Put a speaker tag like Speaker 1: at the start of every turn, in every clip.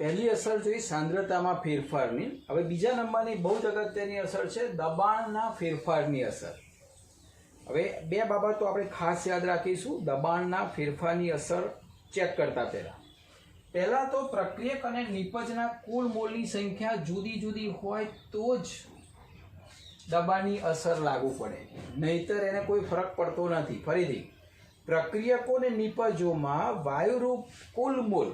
Speaker 1: પહેલી અસર જોઈ સાંદ્રતામાં ફેરફારની। હવે બીજા નંબરની બહુ જ અગત્યની અસર છે દબાણના ફેરફારની અસર। હવે બે બાબતો આપણે ખાસ યાદ રાખીશું દબાણના ફેરફારની અસર ચેક કરતા પહેલા તો પ્રક્રિયક અને નિપજના કુલ મોલની સંખ્યા જુદી જુદી હોય તો જ દબાણની અસર લાગુ પડે, નહીતર એને કોઈ ફરક પડતો નથી। ફરીથી, પ્રક્રિયકો અને નિપજોમાં વાયુરૂપ કુલ મોલ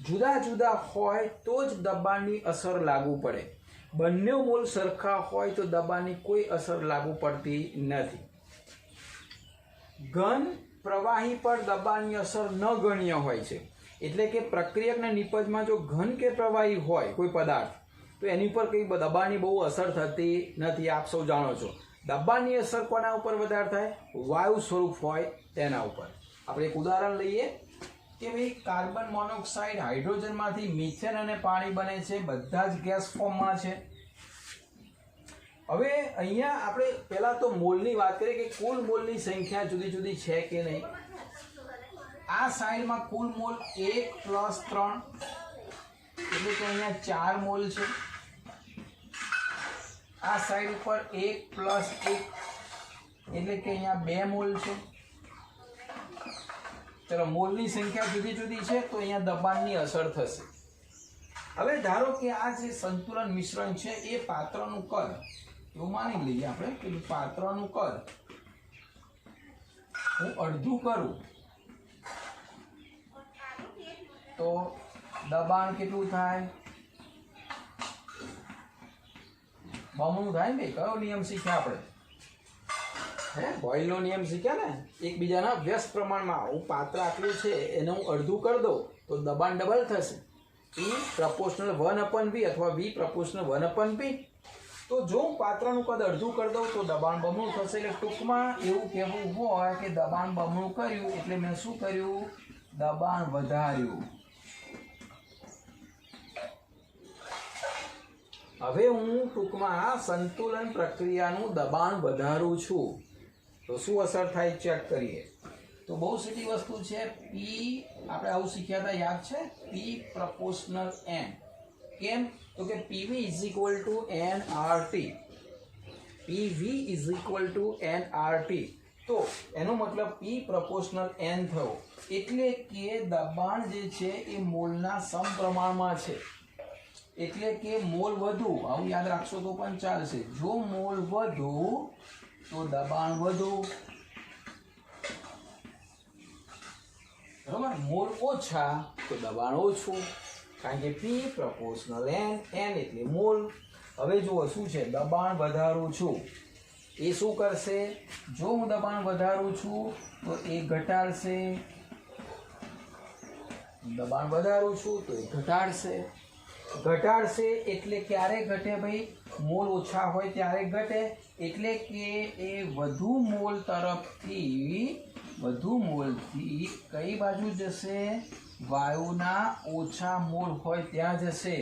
Speaker 1: જુદા જુદા હોય તો જ દબાણની અસર લાગુ પડે। બંને મોલ સરખા હોય તો દબાણની કોઈ અસર લાગુ પડતી નથી। ઘન પ્રવાહી પર દબાણની અસર નગણ્ય હોય છે, એટલે કે પ્રક્રિયકના નિપજમાં જો ઘન કે પ્રવાહી હોય કોઈ પદાર્થ તો એની પર કંઈ દબાણની બહુ અસર થતી નથી। આપ સૌ જાણો છો દબાણની અસર કોના ઉપર વધારે થાય? વાયુ સ્વરૂપ હોય તેના ઉપર। આપણે એક ઉદાહરણ લઈએ કે ભાઈ કાર્બન મોનોક્સાઇડ હાઇડ્રોજનમાંથી મિથેન અને પાણી બને છે, બધા જ ગેસ ફોર્મમાં છે। હવે અહીંયા આપણે પહેલા તો મોલની વાત કરીએ કે કુલ મોલની સંખ્યા જુદી જુદી છે કે નહીં। આ સાઈડમાં કુલ મોલ 1 + 3 એટલે કે અહીંયા 4 મોલ છે। આ સાઈડ ઉપર 1 + 1 એટલે કે અહીંયા 2 મોલ છે। ચલો મોલની સંખ્યા જુદી જુદી છે તો અહીંયા દબાણની અસર થશે। હવે ધારો કે આ જે સંતુલન મિશ્રણ છે એ પાત્રનું કદ એવું માની લઈએ આપણે કે પાત્રનું કદ હું અડધું કરું તો દબાણ કેટલું થાય? બમણું થાય ને। કયો નિયમ શીખ્યા આપણે? બોયલનો નિયમ શીખ્યા ને, એકબીજાના વ્યસ્ત પ્રમાણમાં। હું પાત્ર આટલું છે એને હું અડધું કરી દઉં તો દબાણ ડબલ થશે, E પ્રપોર્શનલ 1/V અથવા V પ્રપોર્શનલ 1/P। તો જો હું પાત્રનું કદ અડધું કરી દઉં તો દબાણ બમણું થશે। એટલે ટૂંકમાં એવું કહેવું હોય કે દબાણ બમણું કર્યું એટલે મેં શું કર્યું? દબાણ વધાર્યું। હવે હું ટૂંકમાં સંતુલન પ્રક્રિયાનું દબાણ વધારું છું તો શું અસર થાય ચેક કરીએ। તો બહુ સીધી વસ્તુ છે, P આપણે આવું શીખ્યા હતા યાદ છે? P proportional N। કેમ? તો કે PV = nRT। PV = nRT। તો એનો મતલબ P પ્રપોર્શનલ N થયો, એટલે કે દબાણ જે છે એ મોલના સમપ્રમાણમાં છે। એટલે કે મોલ વધુ, આવું યાદ રાખશો તો પણ ચાલશે। જો મોલ વધુ તો દબાણ વધુ, બરાબર। મોલ ઓછા તો દબાણ ઓછું, કારણ કે P પ્રપોર્શનલ N, N એટલે મોલ। હવે જુઓ શું છે, દબાણ વધારું છું એ શું કરશે? જો હું દબાણ વધારું છું તો એ ઘટાડશે, દબાણ વધારું છું તો એ ઘટાડશે। ઘટાડશે એટલે ક્યારે ઘટે ભાઈ? મોલ ઓછા હોય ત્યારે ઘટે, એટલે કે એ વધુ મોલથી કઈ બાજુ જશે? વાયુના ઓછા મોલ હોય ત્યાં જશે।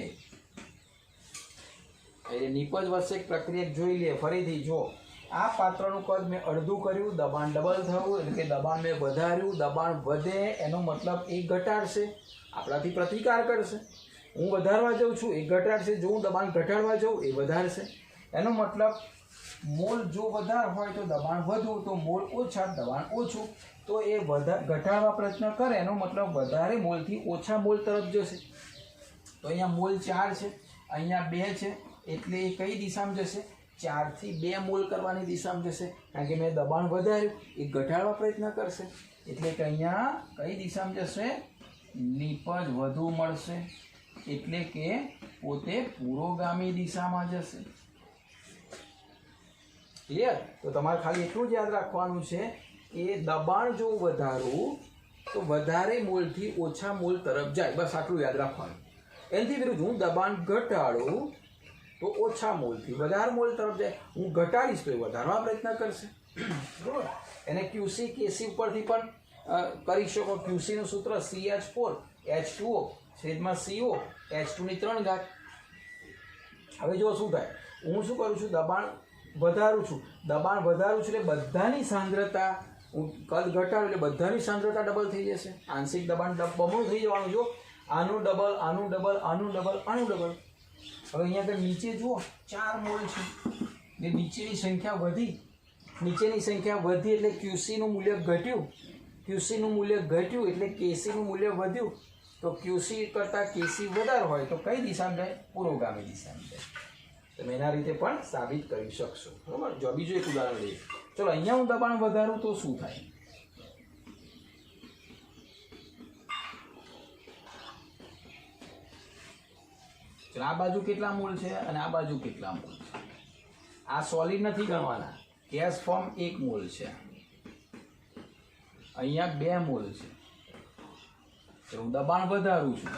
Speaker 1: એટલે નિપજ વચ્ચે પ્રક્રિયા જોઈ લે ફરીથી। જો આ પાત્રનું કદ મેં અડધું કર્યું, દબાણ ડબલ થયું, એટલે કે દબાણ મેં વધાર્યું, દબાણ વધે એનો મતલબ એ ઘટાડશે, આપણાથી પ્રતિકાર કરશે। હું વધારવા જાઉં છું એ ઘટાડશે, જો હું દબાણ ઘટાડવા જાઉં એ વધારશે। એનો મતલબ મોલ જો વધારે હોય તો દબાણ વધુ, તો મોલ ઓછા દબાણ ઓછું। તો એ ઘટાડવા પ્રયત્ન કરે એનો મતલબ વધારે મોલથી ઓછા મોલ તરફ જશે। તો અહીંયા મોલ 4 છે, અહીંયા 2 છે, એટલે એ કઈ દિશામાં જશે? 4 થી 2 મોલ કરવાની દિશામાં જશે, કારણ કે મેં દબાણ વધાર્યું, એ ઘટાડવા પ્રયત્ન કરશે, એટલે કે અહીંયા કઈ દિશામાં જશે? નિપજ વધુ મળશે, એટલે કે પોતે પુરોગામી દિશામાં જશે। ક્લિયર? તો તમારે ખાલી એટલું જ યાદ રાખવાનું છે કે દબાણ જો વધારું તો વધારે મોલથી ઓછા મોલ તરફ જાય, બસ આટલું યાદ રાખવાનું। એનાથી વિરુદ્ધ હું દબાણ ઘટાડું તો ઓછા મોલથી વધારે મોલ તરફ જાય, હું ઘટાડીશ તો એ વધારવા પ્રયત્ન કરશે, બરાબર। એને QC KC ઉપરથી પણ કરી શકો। QC નું સૂત્ર CH4 H2O છેદમાં CO H2 ની 3 ઘાત। હવે જો શું થાય, હું શું કરું છું? દબાણ વધારું છું એટલે બધાની સાંદ્રતા, હું કદ ઘટાડું એટલે બધાની સાંદ્રતા ડબલ થઈ જશે, આંશિક દબાણ બમણું થઈ જવાનું। જો આનું ડબલ, આનું ડબલ, આનું ડબલ, આનું ડબલ. હવે અહીંયા આગળ નીચે જુઓ 4 મોલ છે. એટલે નીચેની સંખ્યા વધી, નીચેની સંખ્યા વધી એટલે ક્યુસીનું મૂલ્ય ઘટ્યું, ક્યુસીનું મૂલ્ય ઘટ્યું એટલે કેસીનું મૂલ્ય વધ્યું. તો ક્યુસી કરતાં કેસી વધારે હોય તો કઈ દિશામાં જાય? પુરોગામી દિશામાં જાય. તમે એના રીતે પણ સાબિત કરી શકશો. બરાબર. જો બીજું એક ઉદાહરણ લઈએ. ચલો અહીંયા હું દબાણ વધારું તો શું થાય? ચલો આ બાજુ કેટલા મોલ છે અને આ બાજુ કેટલા મોલ છે? આ સોલિડ નથી ગણવાના. ગેસ ફોર્મ 1 મોલ છે, અહીંયા 2 મોલ છે. હું દબાણ વધારું છું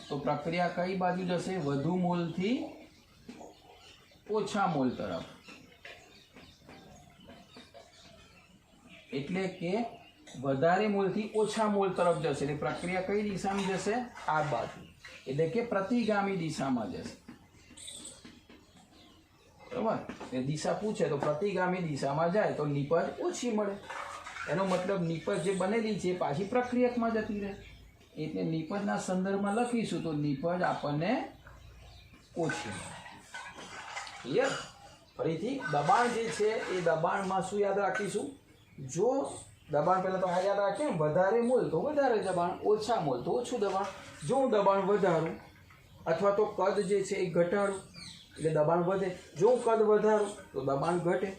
Speaker 1: તો પ્રક્રિયા કઈ બાજુ જશે? વધુ મોલથી ઓછા મોલ તરફ. એટલે કે વધારે મોલથી ઓછા મોલ તરફ જશે. એટલે પ્રક્રિયા કઈ દિશામાં જશે? આ બાજુ. એટલે કે પ્રતિગામી દિશામાં જશે. બરાબર. એ દિશા પૂછે તો પ્રતિગામી દિશામાં જાય તો નિપજ ઓછી મળે. એનો મતલબ નિપજ જે બનેલી છે પાછી પ્રક્રિયકમાં જતી રહે. એટલે નિપજના સંદર્ભમાં લખીશું તો નિપજ આપણને ઓછી મળે. ક્લિયર? ફરીથી દબાણ જે છે એ દબાણમાં શું યાદ રાખીશું? જો દબાણ પહેલાં તો આ યાદ રાખીએ, વધારે મોલ તો વધારે દબાણ, ઓછા મોલ તો ઓછું દબાણ. જો હું દબાણ વધારું અથવા તો કદ જે છે એ ઘટાડું એટલે દબાણ વધે. જો હું કદ વધારું તો દબાણ ઘટે.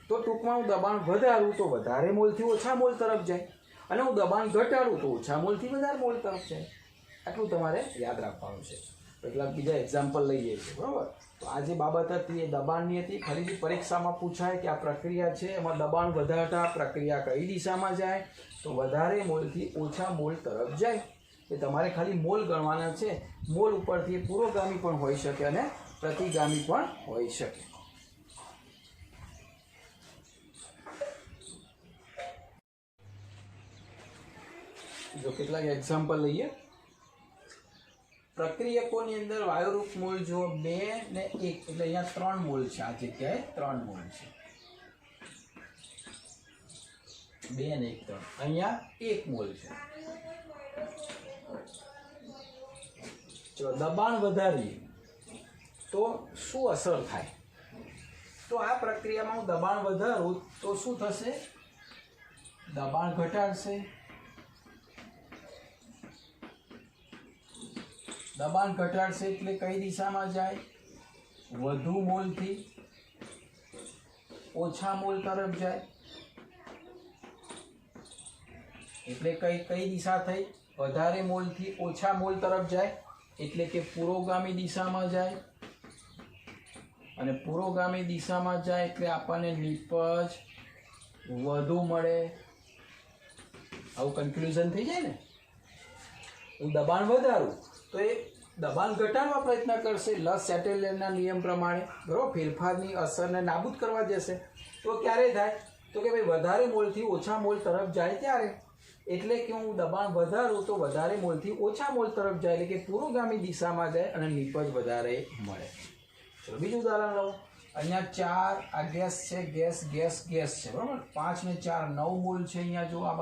Speaker 1: તો ટૂંકમાં હું દબાણ વધારું તો વધારે મોલથી ઓછા મોલ તરફ જાય અને હું દબાણ ઘટાડું તો ઓછા મોલથી વધારે મોલ તરફ જાય. આટલું તમારે યાદ રાખવાનું છે. કેટલાક બીજા એક્ઝામ્પલ લઈએ છીએ. બરાબર. તો આ જે બાબત હતી એ દબાણની હતી. ફરીથી પરીક્ષામાં પૂછાય કે આ પ્રક્રિયા છે એમાં દબાણ વધારતા પ્રક્રિયા કઈ દિશામાં જાય? તો વધારે મોલથી ઓછા મોલ તરફ જાય. એ તમારે ખાલી મોલ ગણવાના છે. મોલ ઉપરથી પુરોગામી પણ હોઈ શકે અને પ્રતિગામી પણ હોઈ શકે. જો કેટલાક એક્ઝામ્પલ લઈએ. પ્રક્રિયકોની અંદર વાયુરૂપ મોલ જો 2 ને 1 એટલે અહીંયા 3 મોલ છે. આ જગ્યાએ 3 મોલ છે. 2 ને 1 3. અહીંયા 1 મોલ છે. ચલો દબાણ વધારીએ તો શું અસર થાય? તો આ પ્રક્રિયામાં હું દબાણ વધારું તો શું થશે? દબાણ ઘટાડશે. દબાણ ઘટાડશે એટલે કઈ દિશામાં જાય? વધુ મોલથી ઓછા મોલ તરફ જાય. એટલે કઈ દિશા થઈ? વધારે મોલથી ઓછા મોલ તરફ જાય. એટલે કે પુરોગામી દિશામાં જાય. અને પુરોગામી દિશામાં જાય એટલે આપણને નિપજ વધુ મળે. આવું કન્ક્લુઝન થઈ જાય ને. હું દબાણ વધારું તો એ દબાણ ઘટાડવા પ્રયત્ન કરશે લસ સેટેલરના નિયમ પ્રમાણે. બરાબર. ફેરફારની અસરને નાબૂદ કરવા જશે. તો ક્યારે થાય? તો કે ભાઈ વધારે મોલથી ઓછા મોલ તરફ જાય ત્યારે. એટલે કે હું દબાણ વધારું તો વધારે મોલથી ઓછા મોલ તરફ જાય એટલે કે પુરોગામી દિશામાં જાય અને નિપજ વધારે મળે. ચલો બીજું ઉદાહરણ લો. અહીંયા 4 આ ગેસ છે. ગેસ છે. બરાબર. 5 ને 4 9 મોલ છે. અહીંયા જો આ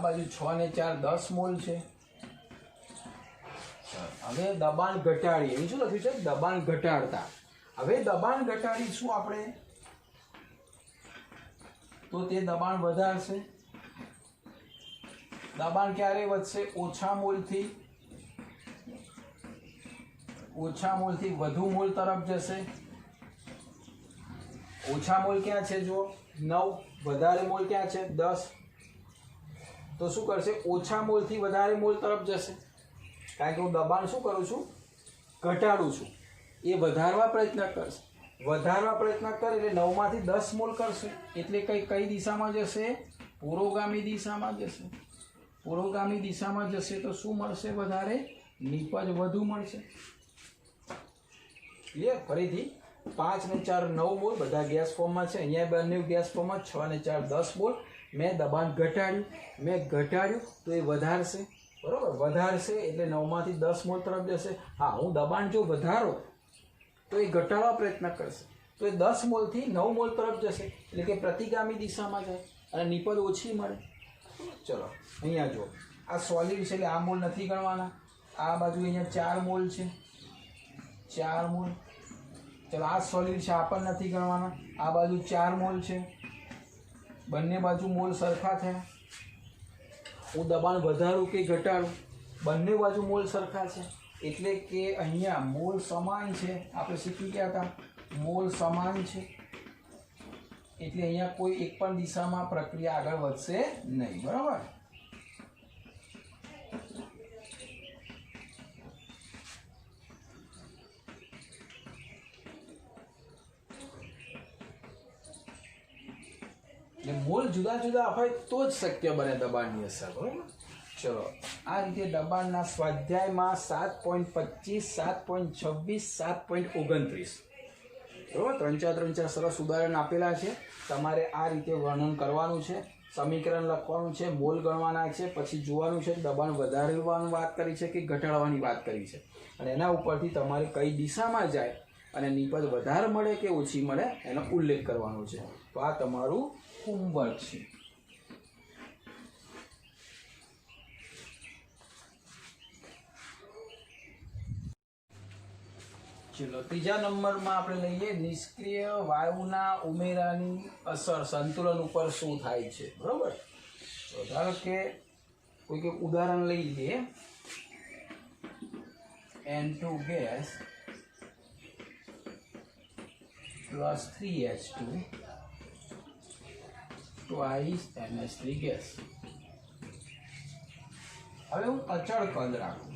Speaker 1: બાજુ 6 ને 4 10 મોલ છે. હવે દબાણ ઘટાડીએ. એવું શું લખ્યું છે? દબાણ ઘટાડતા. હવે દબાણ ઘટાડીશું આપણે તો તે દબાણ વધારશે. દબાણ ક્યારે વધશે? ઓછા મોલથી વધુ મોલ તરફ જશે. ઓછા મોલ ક્યાં છે? જો 9. વધારે મોલ ક્યાં છે? 10. તો શું કરશે? ઓછા મોલથી વધારે મોલ તરફ જશે. કારણ કે હું દબાણ શું કરું છું? ઘટાડું છું. એ વધારવા પ્રયત્ન કરશે. વધારવા પ્રયત્ન કરે એટલે 9 માંથી 10 મોલ કરશે. એટલે કઈ દિશામાં જશે? પુરોગામી દિશામાં જશે. પુરોગામી દિશામાં જશે તો શું મળશે? વધારે નિપજ વધુ મળશે. ક્લિયર? ફરીથી 5 ને 4 9 મોલ બધા ગેસ ફોર્મમાં છે. અહીંયા બંને ગેસ ફોર્મમાં. 6 ને 4 10 મોલ. મેં દબાણ ઘટાડ્યું તો એ વધારશે. બરાબર. વધારશે એટલે 9 માંથી 10 મોલ તરફ જશે. હા, હું દબાણ જો વધારો તો એ ઘટાડવા પ્રયત્ન કરશે તો એ 10 મોલથી 9 મોલ તરફ જશે. એટલે કે પ્રતિગામી દિશામાં જાય અને નિપજ ઓછી મળે. ચલો અહીંયા જો આ સોલિડ છે એટલે આ મોલ નથી ગણવાના. આ બાજુ અહીંયા 4 મોલ છે, 4 મોલ. ચલો આ સોલિડ છે, આ પણ નથી ગણવાના. આ બાજુ 4 મોલ છે, બંને બાજુ મોલ સરખા થયા. હું દબાણ વધારું કે ઘટાડું, બંને બાજુ મોલ સરખા છે એટલે કે અહીંયા મોલ સમાન છે. આપણે શીખી ગયા હતા મોલ સમાન છે એટલે અહીંયા કોઈ એક પણ દિશામાં પ્રક્રિયા આગળ વધશે નહીં. બરાબર. એટલે મોલ જુદા જુદા હોય તો જ શક્ય બને દબાણની અસર. બરાબર. ચલો આ રીતે દબાણના સ્વાધ્યાયમાં 7.25, 7.26, 7.29 બરાબર 3-4 સરસ ઉદાહરણ આપેલા છે. તમારે આ રીતે વર્ણન કરવાનું છે, સમીકરણ લખવાનું છે, મોલ ગણવાના છે, પછી જોવાનું છે દબાણ વધારવાની વાત કરી છે કે ઘટાડવાની વાત કરી છે, અને એના ઉપરથી તમારે કઈ દિશામાં જાય અને નિપજ વધારે મળે કે ઓછી મળે એનો ઉલ્લેખ કરવાનો છે. તો આ તમારું હોમવર્ક છે. ચલો ત્રીજા નંબરમાં આપણે લઈએ નિષ્ક્રિય વાયુના ઉમેરાની અસર સંતુલન ઉપર શું થાય છે. બરોબર. તો ધારો કે કોઈ ઉદાહરણ લઈ લઈએ. N2 gas plus 3H2 twice NH3 gas. હવે હું અચળ કદ રાખું.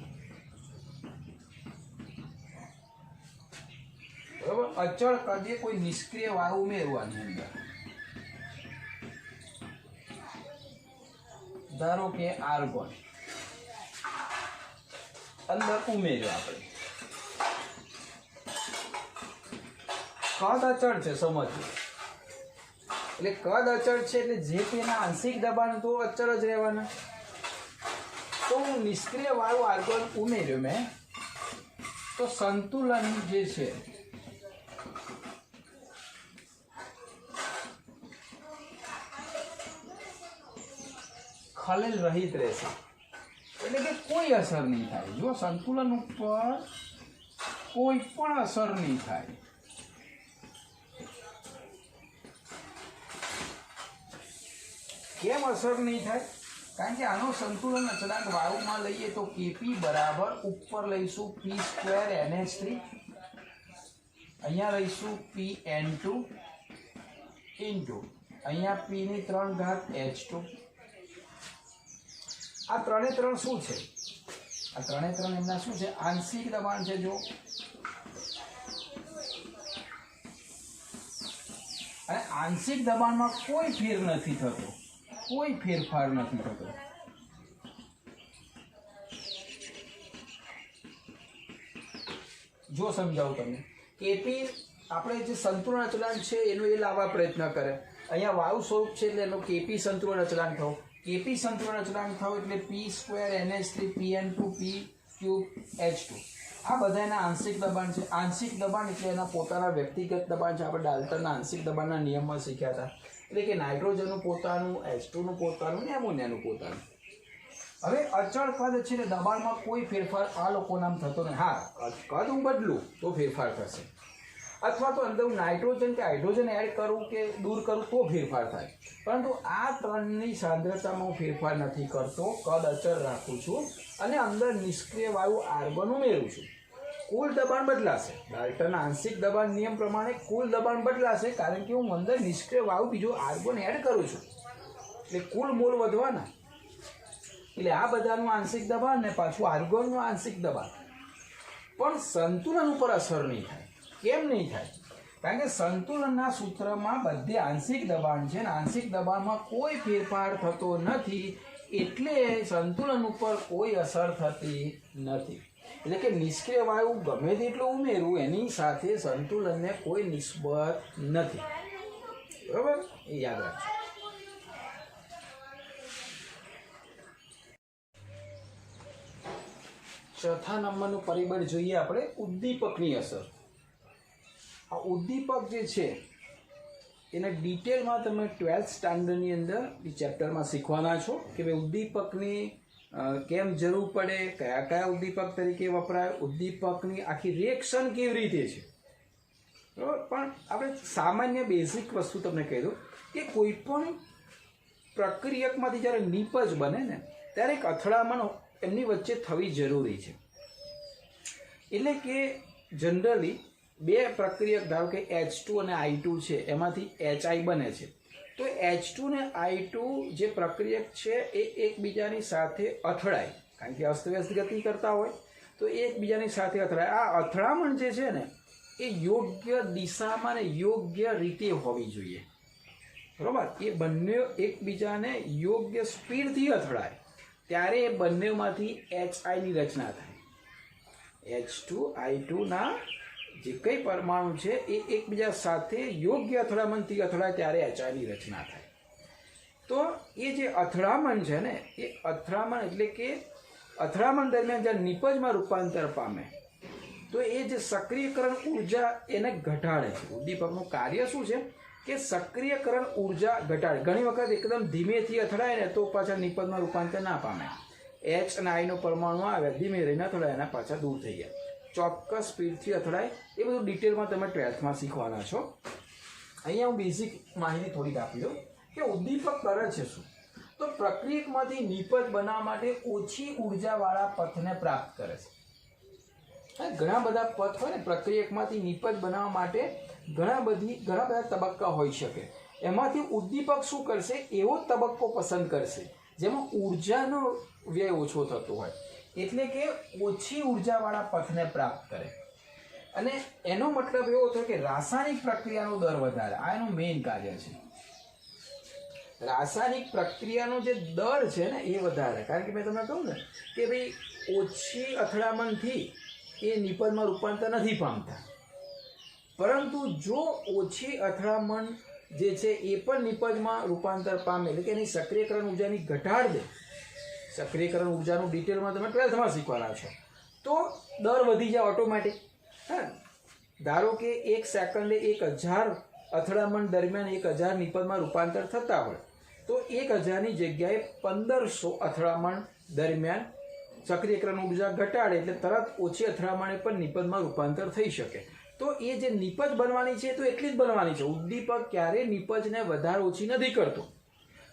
Speaker 1: બરાબર. અચળ કદે કોઈ નિષ્ક્રિય વાયુ ઉમેરવાની અંદર. ધારો કે આર્ગોન અંદર ઉમેર્યો આપણે. કદ અચળ છે, સમજો. એટલે કદ અચળ છે એટલે જે તેના આંશિક દબાણ તો અચળ જ રહેવાના. તો હું નિષ્ક્રિય વાયુ આર્ગોન ઉમેર્યો મેં, તો સંતુલન જે છે ખલેલ રહિત રહેશે. એટલે કે કોઈ અસર નહીં થાય. જો સંતુલન ઉપર કોઈ પણ અસર નહીં થાય. કેમ અસર નહીં થાય? કારણ કે આનો સંતુલન અચળાંક વાયુમાં લઈએ તો Kp બરાબર ઉપર લઈશું p² NH3, અહીંયા લઈશું Pn2 ઇન્ટુ અહીંયા p⁻³ H2. આ 3 શું છે? આ 3 એમના શું છે? આંશિક દબાણ છે. જો અને આંશિક દબાણમાં કોઈ ફેર નથી થતો, કોઈ ફેરફાર નથી થતો. જો સમજાવું તમને. Kp આપણે જે સંતુલન અચળાંક છે એનો એ લાવવા પ્રયત્ન કરે. અહીંયા વાયુ સ્વરૂપ છે એટલે એનો Kp સંતુલન અચળાંક થયો. Kp સંતુલન અચળાંક થયો એટલે p² NH3 Pn2 p³ H2. આ બધા એના આંશિક દબાણ છે. આંશિક દબાણ એટલે એના પોતાના વ્યક્તિગત દબાણ છે. આપણે ડાલ્ટનના આંશિક દબાણના નિયમમાં શીખ્યા હતા. એટલે કે નાઇટ્રોજનનું પોતાનું, H2નું પોતાનું ને એમોનિયાનું પોતાનું. હવે અચળ કદ છે ને દબાણમાં કોઈ ફેરફાર આ લોકોનામ થતો નથી. હા, કદ હું બદલું તો ફેરફાર થશે, અથવા તો અંદર હું નાઇટ્રોજન કે હાઇડ્રોજન એડ કરું કે દૂર કરું તો ફેરફાર થાય. પરંતુ આ 3ની સાંદ્રતામાં હું ફેરફાર નથી કરતો, કદ અચળ રાખું છું અને અંદર નિષ્ક્રિય વાયુ આર્ગોન ઉમેરું છું. કુલ દબાણ બદલાશે. ડાલ્ટનના આંશિક દબાણ નિયમ પ્રમાણે કુલ દબાણ બદલાશે કારણ કે હું અંદર નિષ્ક્રિય વાયુ બીજો આર્ગોન એડ કરું છું. એટલે કુલ મોલ વધવાના. એટલે આ બધાનું આંશિક દબાણ ને પાછું આર્ગોનનું આંશિક દબાણ. પણ સંતુલન ઉપર અસર નહીં થાય. કેમ નહીં થાય? કારણ કે સંતુલનના સૂત્રમાં બધે આંશિક દબાણ છે ને આંશિક દબાણમાં કોઈ ફેરફાર થતો નથી, એટલે સંતુલન ઉપર કોઈ અસર થતી નથી. એટલે કે નિષ્ક્રિય વાયુ ગમે તેટલું ઉમેરવું એની સાથે સંતુલનને કોઈ નિસ્બત નથી. બરાબર? એ યાદ રાખજો. ચોથા નંબરનું પરિબળ જોઈએ આપણે, ઉદ્દીપકની અસર. આ ઉદ્દીપક જે છે એને ડિટેલમાં તમે 12th સ્ટાન્ડર્ડની અંદર એ ચેપ્ટરમાં શીખવાના છો કે ભાઈ ઉદ્દીપકની કેમ જરૂર પડે, કયા કયા ઉદ્દીપક તરીકે વપરાય, ઉદ્દીપકની આખી રિએક્શન કેવી રીતે છે, બરાબર. પણ આપણે સામાન્ય બેઝિક વસ્તુ તમને કહી દઉં કે કોઈ પણ પ્રક્રિયકમાંથી જ્યારે નિપજ બને ને ત્યારે એક અથડામણ એમની વચ્ચે થવી જરૂરી છે. એટલે કે જનરલી બે પ્રક્રિયક, ધારો કે H2 અને I2 છે, એમાંથી HI બને છે. તો H2 ને I2 જે પ્રક્રિયક છે એ એકબીજાની સાથે અથડાય, કારણ કે અસ્તવ્યસ્ત ગતિ કરતા હોય તો એ એકબીજાની સાથે અથડાય. આ અથડામણ જે છે ને એ યોગ્ય દિશામાં ને યોગ્ય રીતે હોવી જોઈએ, બરાબર. એ બંને એકબીજાને યોગ્ય સ્પીડથી અથડાય ત્યારે એ બંનેમાંથી HI ની રચના થાય. H2 I2 ના જે કઈ પરમાણુ છે એ એકબીજા સાથે યોગ્ય અથડામણથી અથડાય ત્યારે HI ની રચના થાય. તો એ જે અથડામણ છે ને એ અથડામણ એટલે કે અથડામણ દરમિયાન જ્યારે નિપજમાં રૂપાંતર પામે તો એ જે સક્રિયકરણ ઉર્જા એને ઘટાડે છે. ઉદ્દીપકનું કાર્ય શું છે કે સક્રિયકરણ ઉર્જા ઘટાડે. ઘણી વખત એકદમ ધીમેથી અથડાય ને તો પાછા નિપજમાં રૂપાંતર ના પામે. H અને I નો પરમાણુ આવે, ધીમે રહીને અથડાય, એના પાછા દૂર થઈ ગયા. ચોક્કસ સ્પીડથી અથડાય, એ બધું ડિટેલમાં તમે 12થમાં શીખવાના છો. અહીંયા હું બેઝિક માહિતી થોડીક આપી દઉં કે ઉદ્દીપક કરે છે શું. તો પ્રક્રિયકમાંથી નિપજ બનાવવા માટે ઓછી ઉર્જાવાળા પથને પ્રાપ્ત કરે છે. ઘણા બધા પથ હોય ને પ્રક્રિયકમાંથી નિપજ બનાવવા માટે ઘણા બધા તબક્કા હોઈ શકે. એમાંથી ઉદ્દીપક શું કરશે, એવો તબક્કો પસંદ કરશે જેમાં ઉર્જાનો વ્યય ઓછો થતો હોય, એટલે કે ઓછી ઉર્જાવાળા પથને પ્રાપ્ત કરે. અને એનો મતલબ એવો થયો કે રાસાયણિક પ્રક્રિયાનો દર વધારે. આ એનું મેઇન કાર્ય છે. રાસાયણિક પ્રક્રિયાનો જે દર છે ને એ વધારે, કારણ કે મેં તમને કહું ને કે ભાઈ ઓછી અથડામણથી એ નિપજમાં રૂપાંતર નથી પામતા, પરંતુ જો ઓછી અથડામણ જે છે એ પણ નિપજમાં રૂપાંતર પામે, એટલે કે એની સક્રિયકરણ ઉર્જાની ઘટાડ દે. સક્રિયકરણ ઉર્જાનું ડિટેલમાં તમે 12થમાં શીખવાના છો. તો દર વધી જાય ઓટોમેટિક. હા, ધારો કે 1 સેકન્ડે 1000 અથડામણ દરમિયાન 1000 નિપજમાં રૂપાંતર થતા હોય તો 1000ની જગ્યાએ 1500 અથડામણ દરમિયાન સક્રિયકરણ ઉર્જા ઘટાડે એટલે તરત ઓછી અથડામણે પણ નિપજમાં રૂપાંતર થઈ શકે. તો એ જે નિપજ બનવાની છે તો એટલી જ બનવાની છે. ઉદ્દીપક ક્યારેય નિપજને વધારે ઓછી નથી કરતો,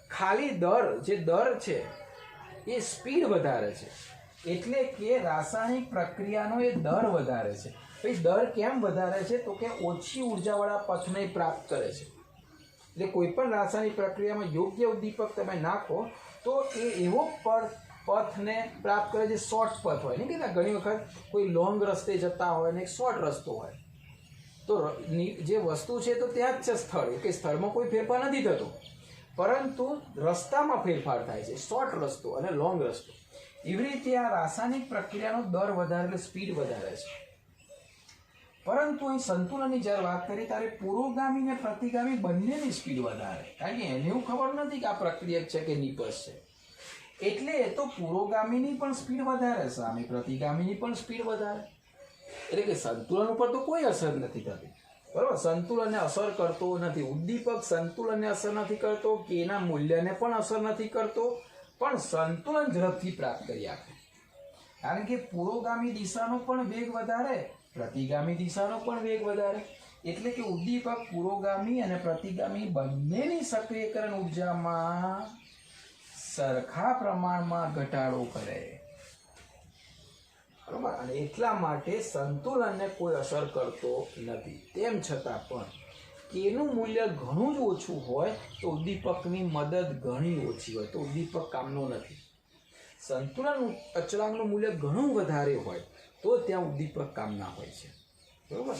Speaker 1: ખાલી દર છે એ સ્પીડ વધારે છે. એટલે કે રાસાયણિક પ્રક્રિયાનો એ દર વધારે છે. ભાઈ દર કેમ વધારે છે તો કે ઓછી ઉર્જાવાળા પથને પ્રાપ્ત કરે છે. એટલે કોઈ પણ રાસાયણિક પ્રક્રિયામાં યોગ્ય ઉદ્દીપક તમે નાખો તો એ એવો પથને પ્રાપ્ત કરે જે શોર્ટ પથ હોય. નહીં કે ઘણી વખત કોઈ લોંગ રસ્તે જતા હોય ને એક શોર્ટ રસ્તો હોય, તો જે વસ્તુ છે તો ત્યાં જ છે સ્થળ, કે સ્થળમાં કોઈ ફેરફાર નથી થતો, પરંતુ રસ્તામાં ફેરફાર થાય છે, શોર્ટ રસ્તો અને લોંગ રસ્તો. એવી રીતે આ રાસાયણિક પ્રક્રિયાનો દર વધારે એટલે સ્પીડ વધારે છે. પરંતુ અહીં સંતુલનની જ્યારે વાત કરીએ ત્યારે પુરોગામી ને પ્રતિગામી બંનેની સ્પીડ વધારે, કારણ કે એને એવું ખબર નથી કે આ પ્રક્રિયક છે કે નિપજ છે. એટલે એ તો પુરોગામીની પણ સ્પીડ વધારે, સામે પ્રતિગામીની પણ સ્પીડ વધારે. એટલે કે સંતુલન ઉપર તો કોઈ અસર નથી થતી, બરાબર. સંતુલનને અસર કરતો નથી ઉદ્દીપક, સંતુલનને અસર નથી કરતો, કે એના મૂલ્યને પણ અસર નથી કરતો, પણ સંતુલન ઝડપથી પ્રાપ્ત કરી આપે. કારણ કે પુરોગામી દિશાનો પણ વેગ વધારે, પ્રતિગામી દિશાનો પણ વેગ વધારે. એટલે કે ઉદ્દીપક પુરોગામી અને પ્રતિગામી બંનેની સક્રિયકરણ ઉર્જામાં સરખા પ્રમાણમાં ઘટાડો કરે, બરાબર. અને એટલા માટે સંતુલનને કોઈ અસર કરતો નથી. તેમ છતાં પણ કેનું મૂલ્ય ઘણું જ ઓછું હોય તો ઉદ્દીપકની મદદ ઘણી ઓછી હોય તો ઉદ્દીપક કામનો નથી. સંતુલન અચળાંકનું મૂલ્ય ઘણું વધારે હોય તો ત્યાં ઉદ્દીપક કામના હોય છે, બરાબર.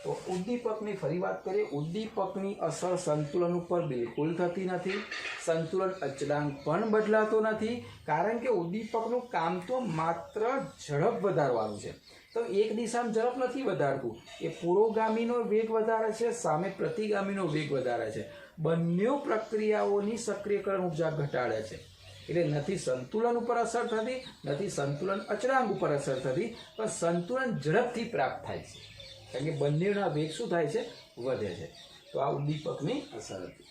Speaker 1: તો ઉદ્દીપકની ફરી વાત કરીએ. ઉદ્દીપકની અસર સંતુલન ઉપર બિલકુલ થતી નથી. સંતુલન અચળાંક પણ બદલાતો નથી, કારણ કે ઉદ્દીપકનું કામ તો માત્ર ઝડપ વધારવાનું છે. તો એક દિશામાં ઝડપ નથી વધારતું, એ પુરોગામીનો વેગ વધારે છે, સામે પ્રતિગામીનો વેગ વધારે છે. બંને પ્રક્રિયાઓની સક્રિયકરણ ઉર્જા ઘટાડે છે. એટલે નથી સંતુલન ઉપર અસર થતી, નથી સંતુલન અચળાંક ઉપર અસર થતી, પણ સંતુલન ઝડપથી પ્રાપ્ત થાય છે, કારણ કે બંનેના વેગ શું થાય છે, વધે છે. તો આ ઉદ્દીપકની અસર હતી.